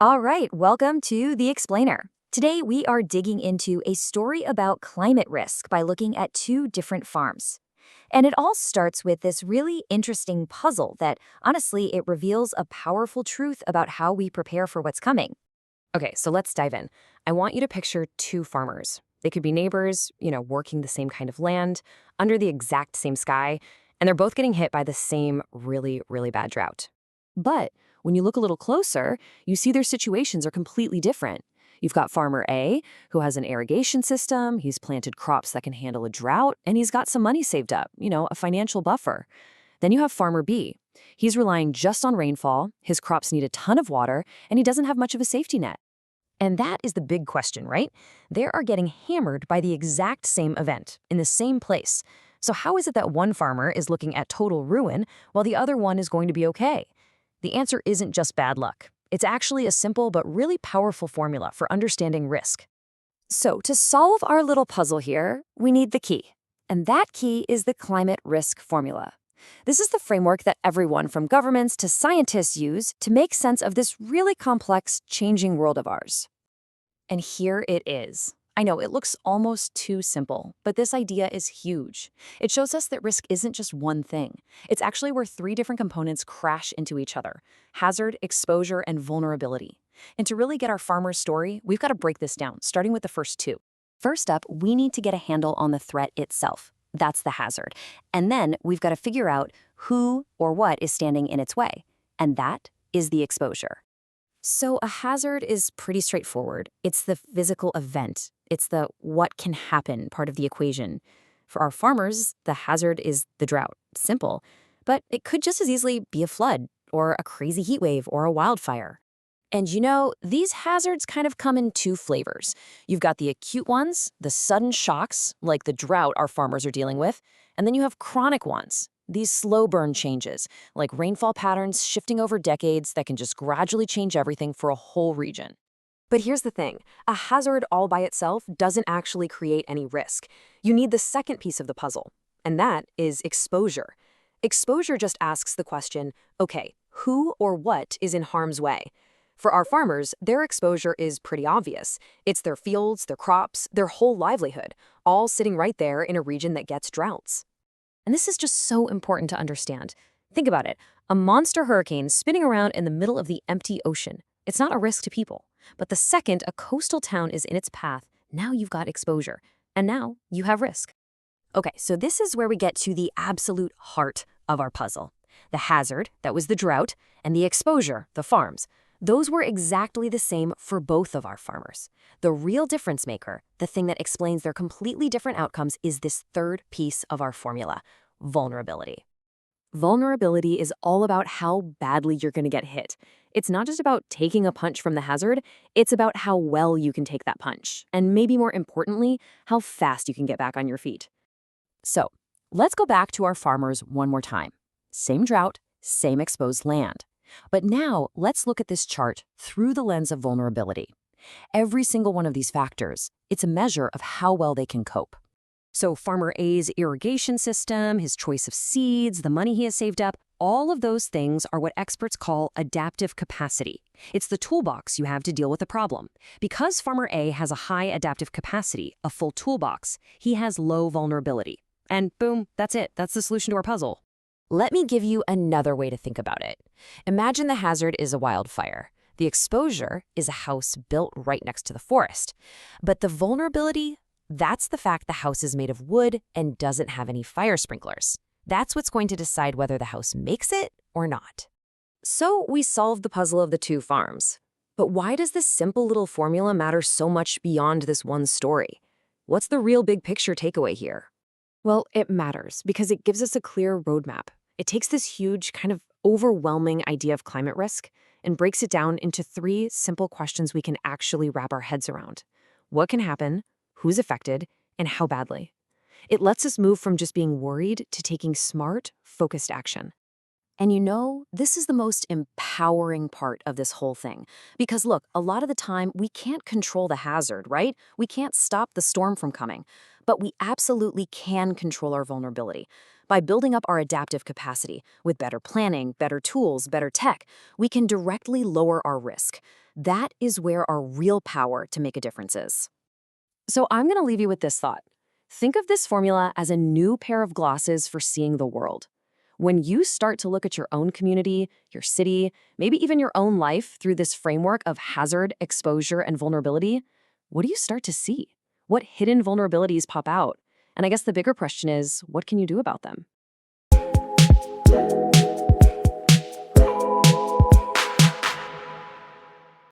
All right, welcome to The Explainer. Today we are digging into a story about climate risk by looking at two different farms. And it all starts with this really interesting puzzle that, honestly, it reveals a powerful truth about how we prepare for what's coming. Okay, so let's dive in. I want you to picture two farmers. They could be neighbors, working the same kind of land, under the exact same sky, and they're both getting hit by the same really, really bad drought. But when you look a little closer, you see their situations are completely different. You've got farmer A, who has an irrigation system, he's planted crops that can handle a drought, and he's got some money saved up, a financial buffer. Then you have farmer B. He's relying just on rainfall, his crops need a ton of water, and he doesn't have much of a safety net. And that is the big question, right? They are getting hammered by the exact same event, in the same place. So how is it that one farmer is looking at total ruin while the other one is going to be okay? The answer isn't just bad luck. It's actually a simple but really powerful formula for understanding risk. So, to solve our little puzzle here, we need the key. And that key is the climate risk formula. This is the framework that everyone from governments to scientists use to make sense of this really complex, changing world of ours. And here it is. I know it looks almost too simple, but this idea is huge. It shows us that risk isn't just one thing. It's actually where three different components crash into each other: hazard, exposure, and vulnerability. And to really get our farmer's story, we've got to break this down, starting with the first two. First up, we need to get a handle on the threat itself. That's the hazard. And then we've got to figure out who or what is standing in its way. And that is the exposure. So a hazard is pretty straightforward. It's the physical event. It's the what can happen part of the equation. For our farmers, the hazard is the drought. Simple. But it could just as easily be a flood or a crazy heat wave or a wildfire. And these hazards kind of come in two flavors. You've got the acute ones, the sudden shocks, like the drought our farmers are dealing with, and then you have chronic ones, these slow burn changes, like rainfall patterns shifting over decades that can just gradually change everything for a whole region. But here's the thing, a hazard all by itself doesn't actually create any risk. You need the second piece of the puzzle, and that is exposure. Exposure just asks the question, okay, who or what is in harm's way? For our farmers, their exposure is pretty obvious. It's their fields, their crops, their whole livelihood, all sitting right there in a region that gets droughts. And this is just so important to understand. Think about it. A monster hurricane spinning around in the middle of the empty ocean. It's not a risk to people. But the second a coastal town is in its path, now you've got exposure. And now you have risk. Okay, so this is where we get to the absolute heart of our puzzle. The hazard, that was the drought, and the exposure, the farms. Those were exactly the same for both of our farmers. The real difference maker, the thing that explains their completely different outcomes, is this third piece of our formula: vulnerability. Vulnerability is all about how badly you're going to get hit. It's not just about taking a punch from the hazard, it's about how well you can take that punch, and maybe more importantly, how fast you can get back on your feet. So, let's go back to our farmers one more time. Same drought, same exposed land. But now, let's look at this chart through the lens of vulnerability. Every single one of these factors, it's a measure of how well they can cope. So farmer A's irrigation system, his choice of seeds, the money he has saved up, all of those things are what experts call adaptive capacity. It's the toolbox you have to deal with a problem. Because farmer A has a high adaptive capacity, a full toolbox, he has low vulnerability. And boom, that's it. That's the solution to our puzzle. Let me give you another way to think about it. Imagine the hazard is a wildfire. The exposure is a house built right next to the forest. But the vulnerability, that's the fact the house is made of wood and doesn't have any fire sprinklers. That's what's going to decide whether the house makes it or not. So we solved the puzzle of the two farms. But why does this simple little formula matter so much beyond this one story? What's the real big picture takeaway here? Well, it matters because it gives us a clear roadmap. It takes this huge, kind of overwhelming idea of climate risk and breaks it down into three simple questions we can actually wrap our heads around. What can happen, who's affected, and how badly? It lets us move from just being worried to taking smart, focused action. And this is the most empowering part of this whole thing. Because look, a lot of the time, we can't control the hazard, right? We can't stop the storm from coming. But we absolutely can control our vulnerability. By building up our adaptive capacity, with better planning, better tools, better tech, we can directly lower our risk. That is where our real power to make a difference is. So I'm going to leave you with this thought. Think of this formula as a new pair of glasses for seeing the world. When you start to look at your own community, your city, maybe even your own life through this framework of hazard, exposure, and vulnerability, what do you start to see? What hidden vulnerabilities pop out? And I guess the bigger question is, what can you do about them?